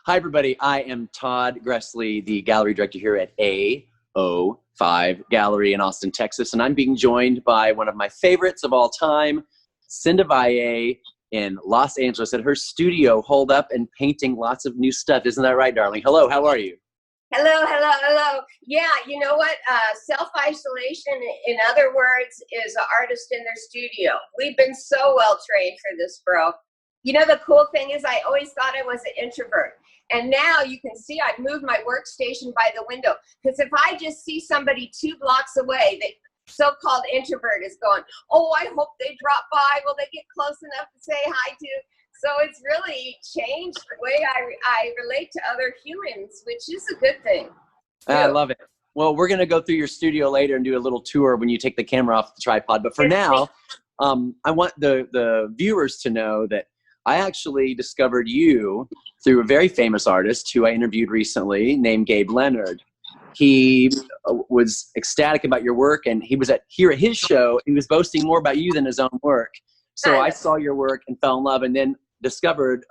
Hi, everybody. I am Todd Gressley, the gallery director here at A05 Gallery in Austin, Texas. And I'm being joined by one of my favorites of all time, Cynda Valle in Los Angeles at her studio, holed up and painting lots of new stuff. Isn't that right, darling? Hello, how are you? Hello, hello, hello. Yeah, you know what? Self-isolation, in other words, is an artist in their studio. We've been so well trained for this, bro. You know, the cool thing is I always thought I was an introvert. And now you can see I've moved my workstation by the window. Because if I just see somebody 2 blocks away, the so-called introvert is going, oh, I hope they drop by. Will they get close enough to say hi to? So it's really changed the way I relate to other humans, which is a good thing. I love it. Well, we're going to go through your studio later and do a little tour when you take the camera off the tripod. But for now, I want the viewers to know that I actually discovered you through a very famous artist who I interviewed recently named Gabe Leonard. He was ecstatic about your work, and he was here at his show. He was boasting more about you than his own work. So I saw your work and fell in love, and then discovered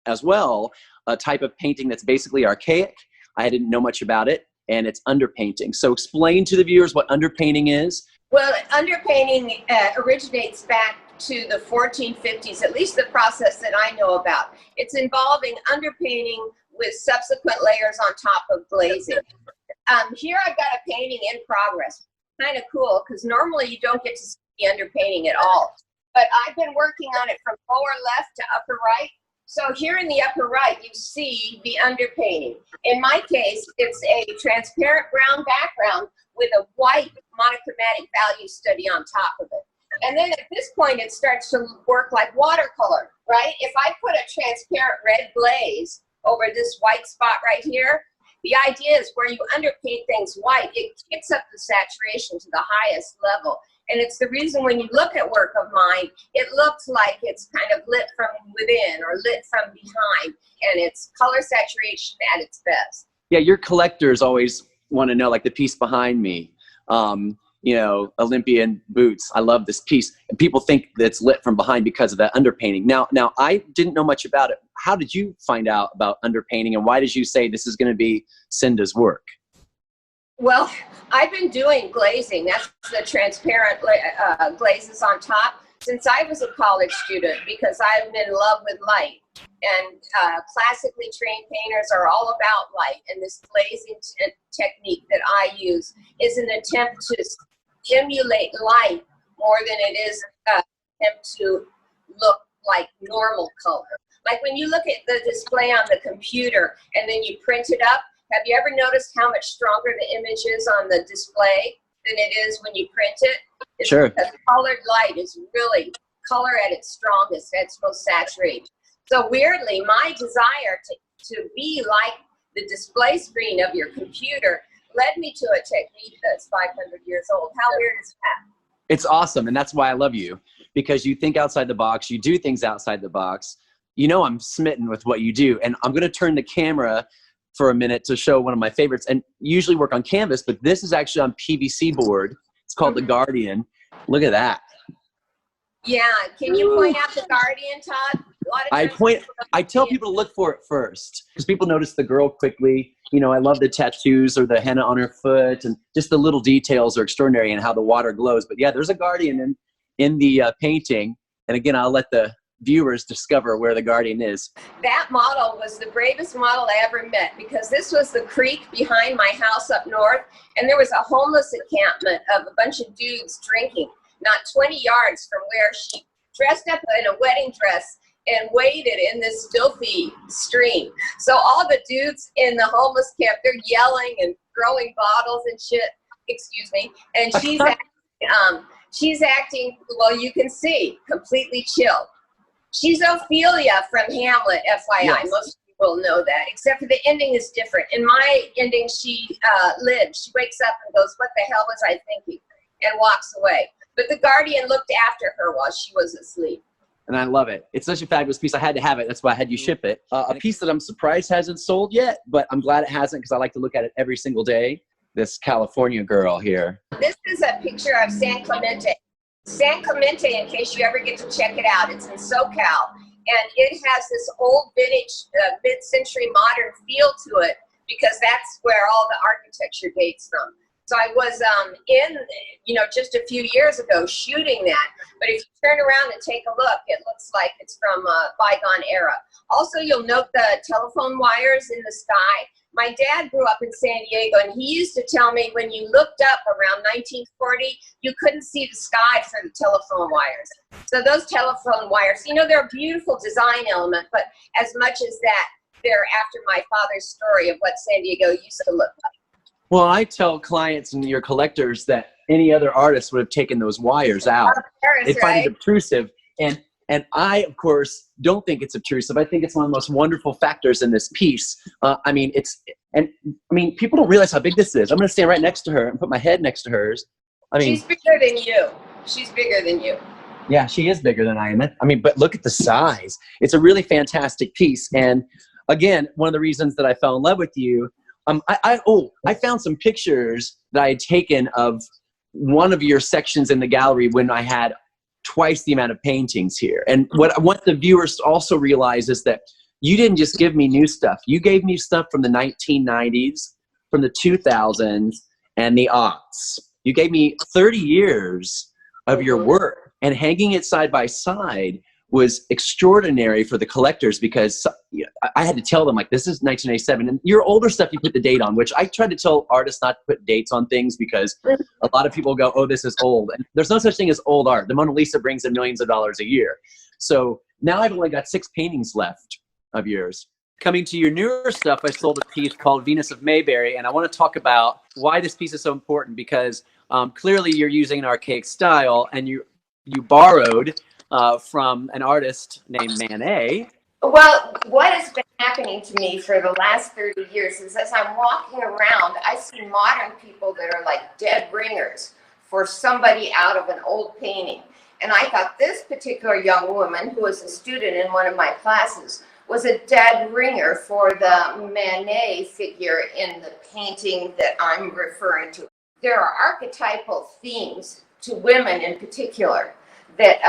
as well a type of painting that's basically archaic. I didn't know much about it, and it's underpainting. So explain to the viewers what underpainting is. Well, underpainting originates back to the 1450s, at least the process that I know about. It's involving underpainting with subsequent layers on top of glazing. Here I've got a painting in progress. Kind of cool, because normally you don't get to see the underpainting at all. But I've been working on it from lower left to upper right. So here in the upper right, you see the underpainting. In my case, it's a transparent brown background with a white monochromatic value study on top of it. And then at this point, it starts to work like watercolor, right? If I put a transparent red glaze over this white spot right here, the idea is where you underpaint things white, it kicks up the saturation to the highest level. And it's the reason when you look at work of mine, it looks like it's kind of lit from within or lit from behind, and it's color saturation at its best. Yeah, your collectors always want to know, like the piece behind me, you know, Olympian boots. I love this piece. And people think that it's lit from behind because of that underpainting. Now, I didn't know much about it. How did you find out about underpainting, and why did you say this is going to be Cynda's work? Well, I've been doing glazing. That's the transparent glazes on top since I was a college student, because I'm in love with light. And classically trained painters are all about light. And this glazing technique that I use is an attempt to emulate light more than it is an attempt to look like normal color. Like when you look at the display on the computer and then you print it up, have you ever noticed how much stronger the image is on the display than it is when you print it? It's sure. Because colored light is really color at its strongest, at its most saturated. So weirdly, my desire to be like the display screen of your computer led me to a technique that's 500 years old. How weird is that? It's awesome, and that's why I love you, because you think outside the box, you do things outside the box. You know I'm smitten with what you do, and I'm going to turn the camera for a minute to show one of my favorites, and usually work on canvas, but this is actually on PVC board. It's called the Guardian. Look at that. Yeah, can you point out the Guardian, Todd? I tell people to look for it first, because people notice the girl quickly. You know, I love the tattoos or the henna on her foot, and just the little details are extraordinary and how the water glows. But yeah, there's a Guardian in the painting. And again, I'll let the viewers discover where the Guardian is. That model was the bravest model I ever met, because this was the creek behind my house up north, and there was a homeless encampment of a bunch of dudes drinking, not 20 yards from where she dressed up in a wedding dress and waded in this filthy stream. So all the dudes in the homeless camp, they're yelling and throwing bottles and shit, excuse me, and she's acting, well, you can see, completely chill. She's Ophelia from Hamlet, FYI. Yes. Most people know that, except for the ending is different. In my ending, she lives. She wakes up and goes, what the hell was I thinking? And walks away. But the Guardian looked after her while she was asleep. And I love it. It's such a fabulous piece. I had to have it. That's why I had you ship it. A piece that I'm surprised hasn't sold yet, but I'm glad it hasn't, because I like to look at it every single day. This California girl here. This is a picture of San Clemente. San Clemente, in case you ever get to check it out, it's in SoCal, and it has this old vintage, mid-century modern feel to it because that's where all the architecture dates from. So I was in, just a few years ago shooting that. But if you turn around and take a look, it looks like it's from a bygone era. Also, you'll note the telephone wires in the sky. My dad grew up in San Diego, and he used to tell me when you looked up around 1940, you couldn't see the sky for the telephone wires. So those telephone wires, they're a beautiful design element, but as much as that, they're after my father's story of what San Diego used to look like. Well, I tell clients and your collectors that any other artist would have taken those wires out. They find it obtrusive. And I, of course, don't think it's obtrusive. I think it's one of the most wonderful factors in this piece. People don't realize how big this is. I'm going to stand right next to her and put my head next to hers. She's bigger than you. She's bigger than you. Yeah, she is bigger than I am. But look at the size. It's a really fantastic piece. And again, one of the reasons that I fell in love with you, I found some pictures that I had taken of one of your sections in the gallery when I had twice the amount of paintings here. And what I want the viewers to also realize is that you didn't just give me new stuff. You gave me stuff from the 1990s, from the 2000s, and the aughts. You gave me 30 years of your work, and hanging it side by side was extraordinary for the collectors because I had to tell them, like, this is 1987. And your older stuff, you put the date on, which I try to tell artists not to put dates on things because a lot of people go, oh, this is old. And there's no such thing as old art. The Mona Lisa brings in millions of dollars a year. So now I've only got 6 paintings left of yours. Coming to your newer stuff, I sold a piece called Venus of Mayberry. And I want to talk about why this piece is so important because clearly you're using an archaic style and you borrowed from an artist named Manet. Well, what has been happening to me for the last 30 years is as I'm walking around, I see modern people that are like dead ringers for somebody out of an old painting. And I thought this particular young woman, who was a student in one of my classes, was a dead ringer for the Manet figure in the painting that I'm referring to. There are archetypal themes to women in particular that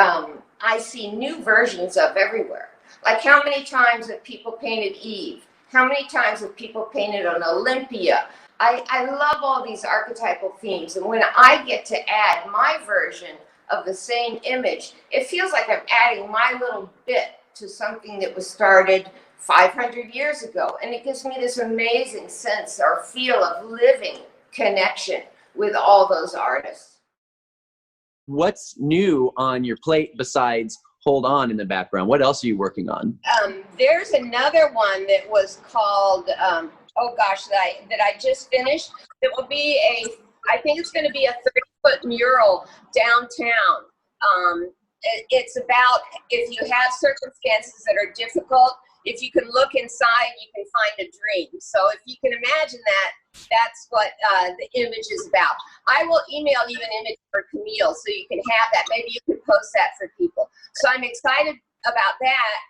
I see new versions of everywhere. Like how many times have people painted Eve? How many times have people painted on Olympia? I love all these archetypal themes. And when I get to add my version of the same image, it feels like I'm adding my little bit to something that was started 500 years ago. And it gives me this amazing sense or feel of living connection with all those artists. What's new on your plate besides Hold On in the background? What else are you working on? There's another one that was called, that I just finished. It will be I think it's going to be a 30-foot mural downtown. It's about if you have circumstances that are difficult, if you can look inside, you can find a dream. So if you can imagine that, that's what the image is about. I will email you an image for Camille so you can have that. Maybe you can post that for people. So I'm excited about that.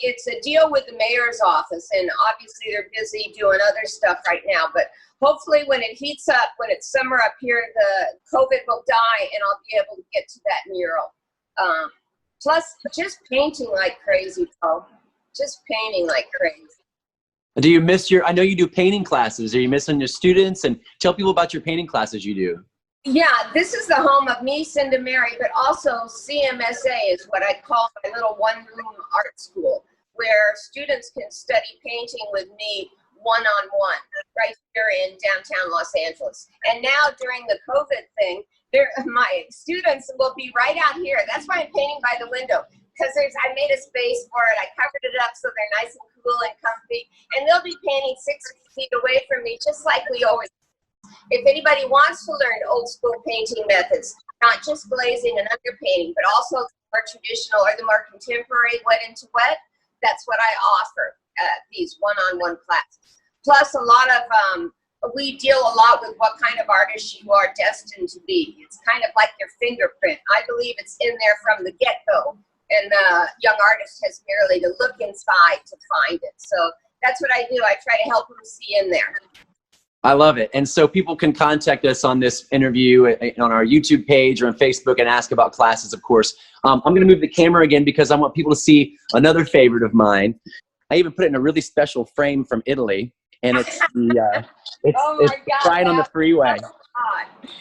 It's a deal with the mayor's office, and obviously they're busy doing other stuff right now. But hopefully when it heats up, when it's summer up here, the COVID will die, and I'll be able to get to that mural. Plus, just painting like crazy, Paul. Just painting like crazy. Do you miss I know you do painting classes. Are you missing your students? And tell people about your painting classes you do. Yeah, this is the home of me, Cynda Mary, but also CMSA is what I call my little one-room art school, where students can study painting with me one-on-one right here in downtown Los Angeles. And now during the COVID thing, my students will be right out here. That's why I'm painting by the window, because I made a space for it. I covered it up so they're nice and cool and comfy. And they'll be painting 6 feet away from me, just like we always do. If anybody wants to learn old school painting methods, not just glazing and underpainting, but also the more traditional or the more contemporary wet into wet, that's what I offer these one-on-one classes. Plus a lot of, we deal a lot with what kind of artist you are destined to be. It's kind of like your fingerprint. I believe it's in there from the get-go. And the young artist has merely to look inside to find it. So that's what I do. I try to help them see in there. I love it. And so people can contact us on this interview on our YouTube page or on Facebook and ask about classes, of course. I'm going to move the camera again because I want people to see another favorite of mine. I even put it in a really special frame from Italy, and it's the Oh it's my God, crying on the freeway.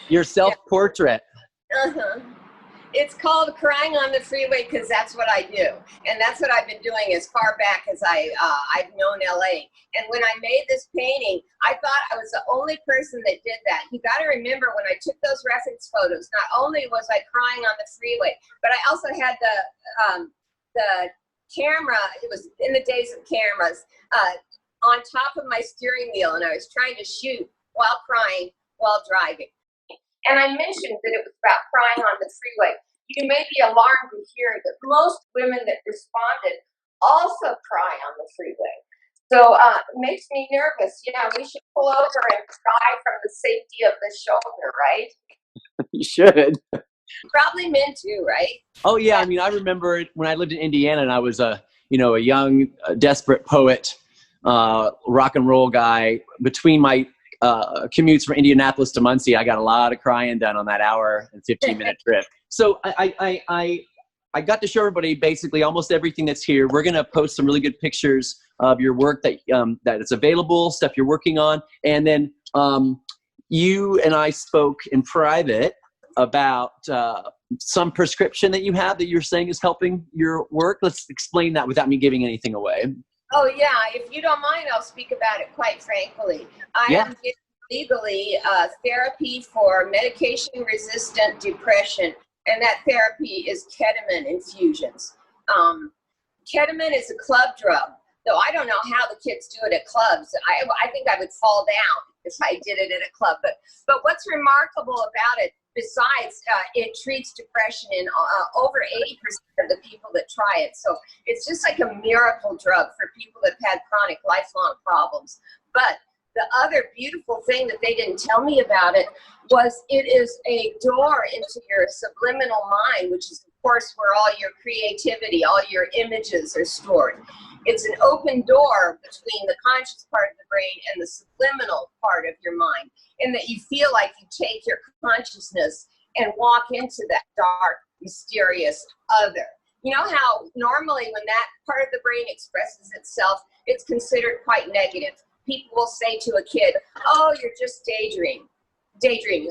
Your self-portrait. Uh-huh. It's called Crying on the Freeway because that's what I do. And that's what I've been doing as far back as I've known LA. And when I made this painting, I thought I was the only person that did that. You got to remember when I took those reference photos, not only was I crying on the freeway, but I also had the camera, it was in the days of cameras, on top of my steering wheel. And I was trying to shoot while crying while driving. And I mentioned that it was about crying on the freeway. You may be alarmed to hear that most women that responded also cry on the freeway. So it makes me nervous. Yeah, we should pull over and cry from the safety of the shoulder, right? You should. Probably men too, right? Oh yeah, I mean, I remember when I lived in Indiana and I was a young, desperate poet, rock and roll guy. Between my commutes from Indianapolis to Muncie, I got a lot of crying done on that hour and 15-minute trip. So I got to show everybody basically almost everything that's here. We're going to post some really good pictures of your work that is available, stuff you're working on. And then you and I spoke in private about some prescription that you have that you're saying is helping your work. Let's explain that without me giving anything away. Oh yeah, if you don't mind, I'll speak about it quite frankly. I am getting legally therapy for medication-resistant depression, and that therapy is ketamine infusions. Ketamine is a club drug, though I don't know how the kids do it at clubs. I think I would fall down if I did it at a club. But what's remarkable about it, besides it treats depression in over 80% of the people that try it. So it's just like a miracle drug for people that have had chronic lifelong problems. But the other beautiful thing that they didn't tell me about it was it is a door into your subliminal mind, which is, of course, where all your creativity, all your images are stored. It's an open door between the conscious part of the brain and the subliminal part of your mind, in that you feel like you take your consciousness and walk into that dark, mysterious other. You know how normally when that part of the brain expresses itself, it's considered quite negative. People will say to a kid, oh, you're just daydreaming.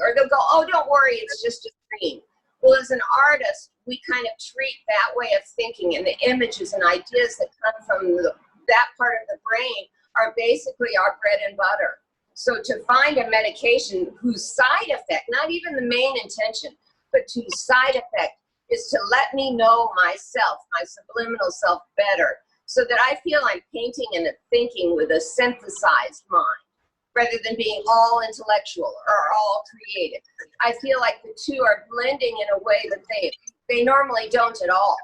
Or they'll go, oh, don't worry, it's just a dream. Well, as an artist, we kind of treat that way of thinking, and the images and ideas that come from that part of the brain are basically our bread and butter. So to find a medication whose side effect, not even the main intention, but whose side effect is to let me know myself, my subliminal self better, so that I feel I'm painting and thinking with a synthesized mind, rather than being all intellectual or all creative. I feel like the two are blending in a way that they normally don't at all.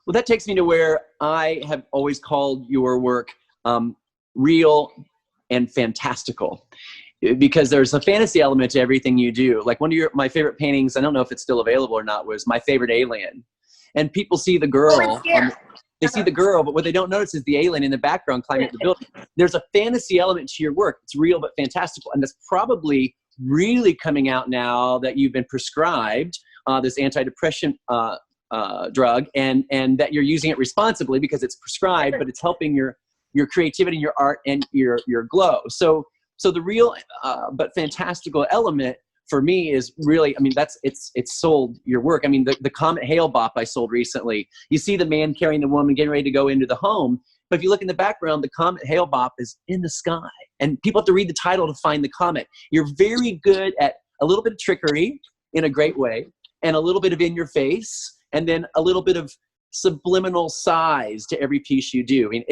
Well, that takes me to where I have always called your work real and fantastical, because there's a fantasy element to everything you do. Like one of my favorite paintings, I don't know if it's still available or not, was My Favorite Alien. And people see the girl. They see the girl, but what they don't notice is the alien in the background climbing up the building. There's a fantasy element to your work. It's real but fantastical. And that's probably really coming out now that you've been prescribed this antidepressant drug, and that you're using it responsibly because it's prescribed, but it's helping your creativity, your art, and your glow. So the real but fantastical element for me is really, I mean, it's sold your work. I mean, the Comet Hale-Bopp I sold recently, you see the man carrying the woman getting ready to go into the home, but if you look in the background, the Comet Hale-Bopp is in the sky, and people have to read the title to find the comet. You're very good at a little bit of trickery in a great way, and a little bit of in your face, and then a little bit of subliminal size to every piece you do. I mean,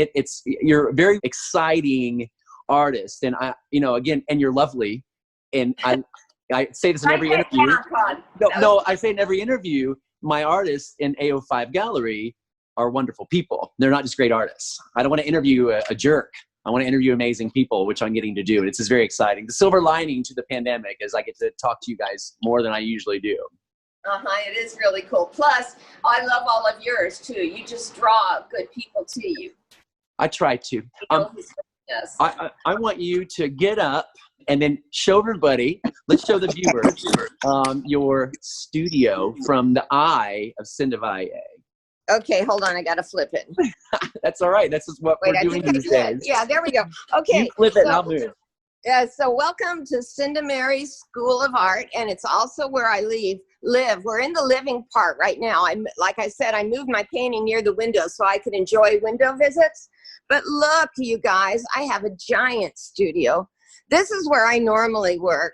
you're a very exciting artist, and again, and you're lovely, and I say this in every interview. No, I say in every interview, my artists in AO5 Gallery are wonderful people. They're not just great artists. I don't want to interview a jerk. I want to interview amazing people, which I'm getting to do. It's just very exciting. The silver lining to the pandemic is I get to talk to you guys more than I usually do. It is really cool. Plus, I love all of yours too. You just draw good people to you. I try to. Yes. I want you to get up And then show everybody, let's show the viewers your studio from the eye of Cynda Valle. Okay, hold on. I got to flip it. That's all right. That's just what we're doing these days. Yeah, there we go. Okay. You flip it and I'll move. So welcome to Cynda Mary's School of Art, and it's also where I live. We're in the living part right now. Like I said, I moved my painting near the window so I could enjoy window visits. But look, you guys, I have a giant studio. This is where I normally work.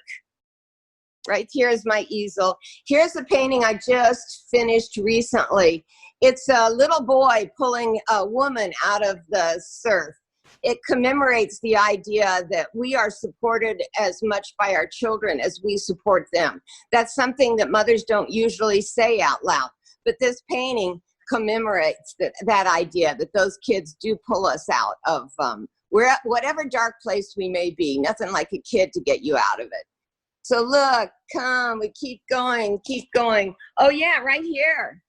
Right here is my easel. Here's a painting I just finished recently. It's a little boy pulling a woman out of the surf. It commemorates the idea that we are supported as much by our children as we support them. That's something that mothers don't usually say out loud. But this painting commemorates that idea that those kids do pull us out of whatever dark place we may be. Nothing like a kid to get you out of it. So look, come, we keep going, keep going. Oh yeah, right here.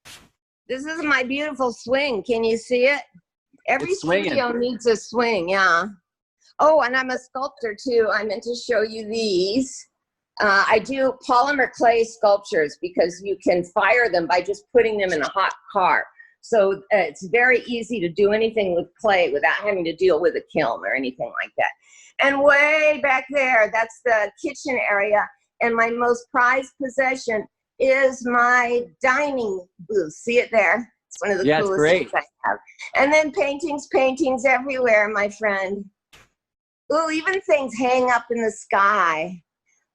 This is my beautiful swing. Can you see it? Every studio needs a swing, yeah. Oh, and I'm a sculptor too. I meant to show you these. I do polymer clay sculptures because you can fire them by just putting them in a hot car. So it's very easy to do anything with clay without having to deal with a kiln or anything like that. And way back there, that's the kitchen area. And my most prized possession is my dining booth. See it there? It's one of the coolest things I have. And then paintings everywhere, my friend. Ooh, even things hang up in the sky.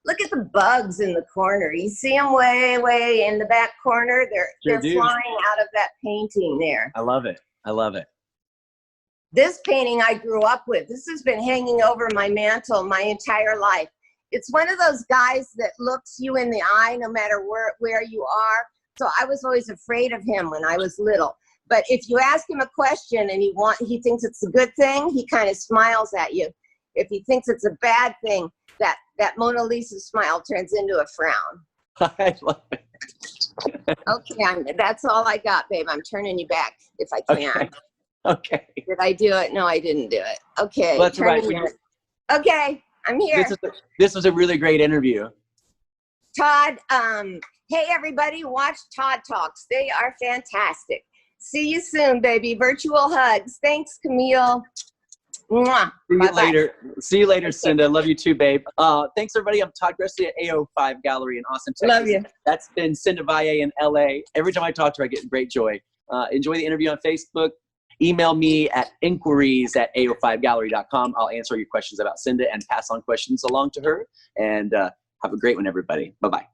Look at the bugs in the corner. You see them way in the back corner? They're flying out of that painting there. I love it. I love it. This painting I grew up with. This has been hanging over my mantle my entire life. It's one of those guys that looks you in the eye no matter where you are. So I was always afraid of him when I was little. But if you ask him a question and he thinks it's a good thing, he kind of smiles at you. If he thinks it's a bad thing, that Mona Lisa smile turns into a frown. I love it. Okay, that's all I got, babe. I'm turning you back if I can. Okay. Did I do it? No, I didn't do it. Okay. Well, that's right. Okay, I'm here. This was a really great interview. Todd, hey everybody, watch Todd Talks. They are fantastic. See you soon, baby. Virtual hugs. Thanks, Camille. Mwah. See you later, Cynda. Love you too, babe. Thanks, everybody. I'm Todd Gressley at AO5 Gallery in Austin, Texas. Love you. That's been Cynda Valle in LA. Every time I talk to her, I get great joy. Enjoy the interview on Facebook. Email me at inquiries@ao5gallery.com. I'll answer your questions about Cynda and pass on questions along to her. And have a great one, everybody. Bye-bye.